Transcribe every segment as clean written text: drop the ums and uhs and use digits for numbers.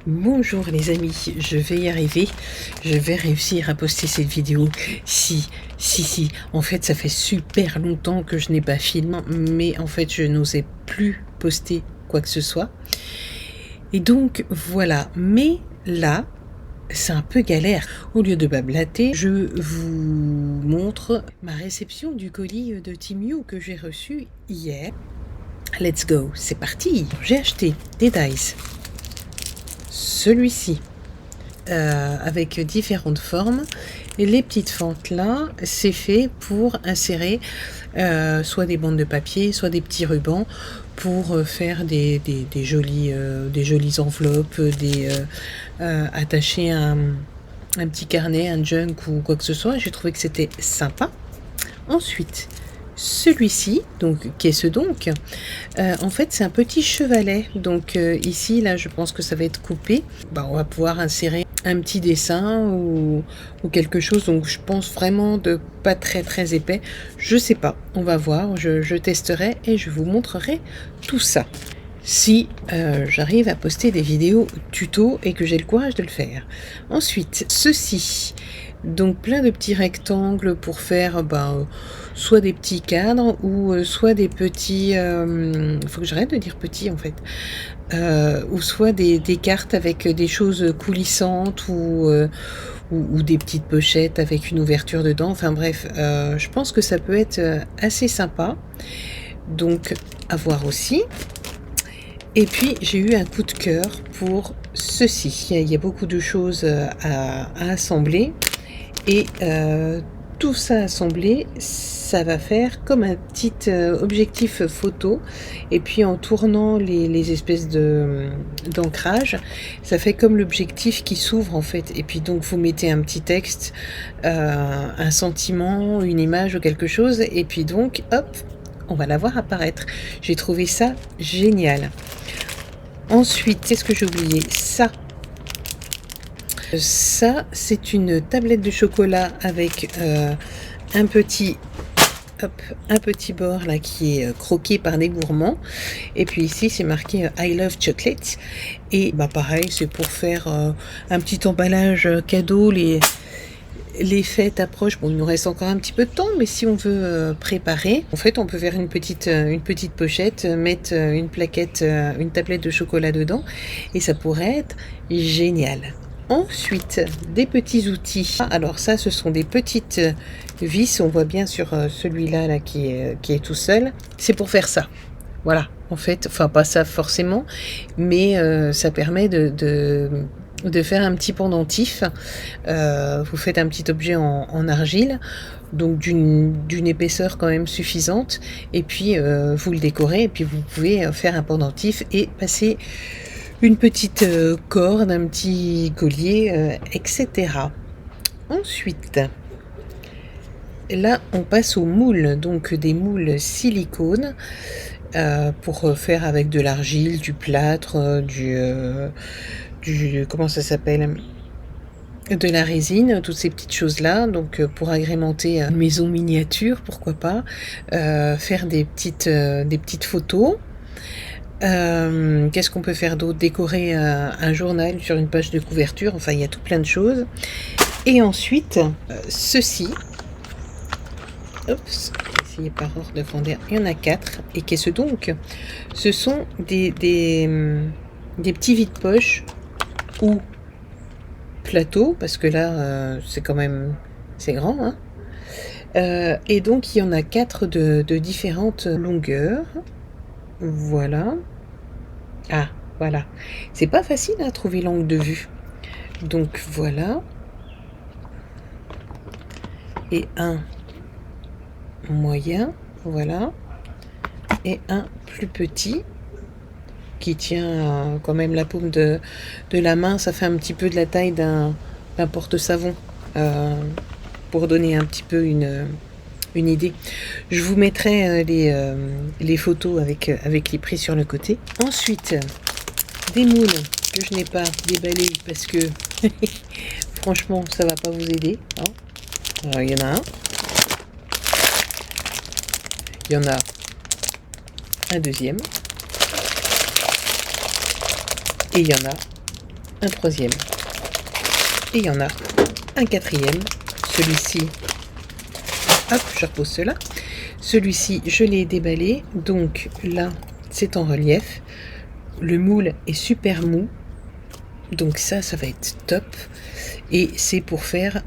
Bonjour les amis, je vais y arriver, je vais réussir à poster cette vidéo. Si, en fait ça fait super longtemps que je n'ai pas filmé, mais en fait je n'osais plus poster quoi que ce soit. Et donc voilà, mais là, c'est un peu galère. Au lieu de bablater, je vous montre ma réception du colis de Temu que j'ai reçu hier. Let's go, c'est parti. J'ai acheté des dies. Celui-ci, avec différentes formes. Et les petites fentes là, c'est fait pour insérer soit des bandes de papier, soit des petits rubans pour faire des jolies enveloppes, attacher un petit carnet, un junk ou quoi que ce soit. J'ai trouvé que c'était sympa. Ensuite, celui-ci, donc qu'est-ce donc en fait, c'est un petit chevalet. Donc ici, là, je pense que ça va être coupé. On va pouvoir insérer un petit dessin ou quelque chose. Donc je pense vraiment de pas très épais. Je sais pas. On va voir. Je testerai et je vous montrerai tout ça. Si j'arrive à poster des vidéos tuto et que j'ai le courage de le faire. Ensuite, ceci. Donc plein de petits rectangles pour faire soit des petits cadres ou soit des petits... faut que j'arrête de dire petits en fait. Ou soit des cartes avec des choses coulissantes ou des petites pochettes avec une ouverture dedans. Enfin bref, je pense que ça peut être assez sympa. Donc à voir aussi. Et puis j'ai eu un coup de cœur pour ceci. Il y a beaucoup de choses à assembler. Et tout ça assemblé, ça va faire comme un petit objectif photo. Et puis en tournant les espèces d'ancrage, ça fait comme l'objectif qui s'ouvre en fait. Et puis donc vous mettez un petit texte, un sentiment, une image ou quelque chose. Et puis donc hop, on va la voir apparaître. J'ai trouvé ça génial. Ensuite, qu'est-ce que j'ai oublié? Ça, c'est une tablette de chocolat avec un petit bord là qui est croqué par des gourmands. Et puis ici, c'est marqué I love chocolate. Et pareil, c'est pour faire un petit emballage cadeau. Les fêtes approchent. Bon, il nous reste encore un petit peu de temps, mais si on veut préparer, en fait, on peut faire une petite pochette, mettre une tablette de chocolat dedans, et ça pourrait être génial. Ensuite, des petits outils. Alors ça, ce sont des petites vis. On voit bien sur celui-là là, qui est tout seul. C'est pour faire ça. Voilà, en fait, enfin pas ça forcément, mais ça permet de faire un petit pendentif. Vous faites un petit objet en argile, donc d'une épaisseur quand même suffisante, et puis vous le décorez, et puis vous pouvez faire un pendentif et passer une petite corde, un petit collier, etc. Ensuite, là on passe aux moules, donc des moules silicone pour faire avec de l'argile, du plâtre, comment ça s'appelle, de la résine, toutes ces petites choses là. Donc pour agrémenter une maison miniature, pourquoi pas, faire des petites photos. Qu'est-ce qu'on peut faire d'autre? Décorer un journal sur une page de couverture. Enfin, il y a tout plein de choses. Et ensuite, ceci. Oups, essayez par ordre de grandeur. Il y en a 4. Et qu'est-ce donc? Ce sont des petits vides-poches ou plateaux, parce que là, c'est quand même... c'est grand, hein. Et donc, il y en a 4 de différentes longueurs. Voilà. Ah, voilà. C'est pas facile à trouver l'angle de vue. Donc, voilà. Et un moyen, voilà. Et un plus petit, qui tient quand même la paume de la main. Ça fait un petit peu de la taille d'un porte-savon, pour donner un petit peu une idée. Je vous mettrai les photos avec les prix sur le côté. Ensuite, des moules que je n'ai pas déballés parce que franchement ça va pas vous aider, hein. Alors, il y en a un, il y en a un deuxième, et il y en a un troisième. Et il y en a un quatrième. Celui-ci, hop, je repose cela. Celui-ci, je l'ai déballé. Donc là, c'est en relief. Le moule est super mou. Donc ça va être top. Et c'est pour faire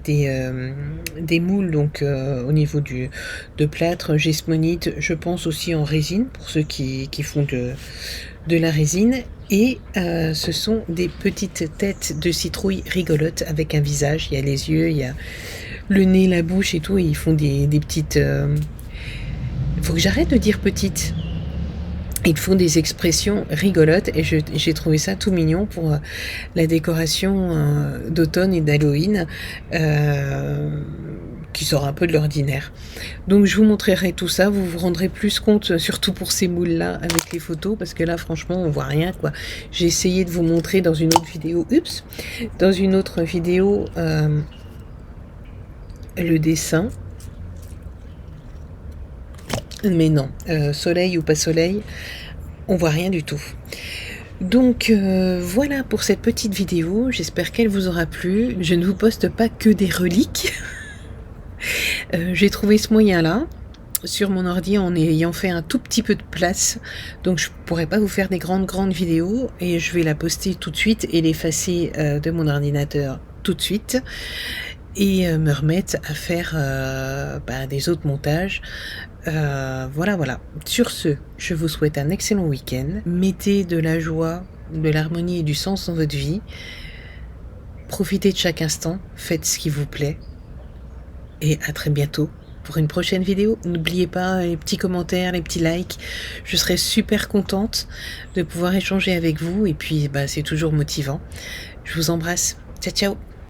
des moules donc au niveau de plâtre, gismonite, je pense aussi en résine, pour ceux qui font de la résine. Et ce sont des petites têtes de citrouille rigolotes avec un visage. Il y a les yeux, il y a le nez, la bouche et tout. Et ils font des petites... faut que j'arrête de dire petites. Ils font des expressions rigolotes et j'ai trouvé ça tout mignon pour la décoration d'automne et d'Halloween qui sort un peu de l'ordinaire. Donc je vous montrerai tout ça, vous vous rendrez plus compte, surtout pour ces moules-là avec les photos, parce que là franchement on voit rien quoi. J'ai essayé de vous montrer dans une autre vidéo, le dessin. Mais non, soleil ou pas soleil, on voit rien du tout. Donc voilà pour cette petite vidéo, j'espère qu'elle vous aura plu. Je ne vous poste pas que des reliques. J'ai trouvé ce moyen-là sur mon ordi en ayant fait un tout petit peu de place. Donc je pourrais pas vous faire des grandes vidéos et je vais la poster tout de suite et l'effacer de mon ordinateur tout de suite. Et me remettre à faire des autres montages. Voilà. Sur ce, je vous souhaite un excellent week-end. Mettez de la joie, de l'harmonie et du sens dans votre vie. Profitez de chaque instant, faites ce qui vous plaît. Et à très bientôt pour une prochaine vidéo. N'oubliez pas les petits commentaires, les petits likes. Je serai super contente de pouvoir échanger avec vous. Et puis, c'est toujours motivant. Je vous embrasse. Ciao, ciao.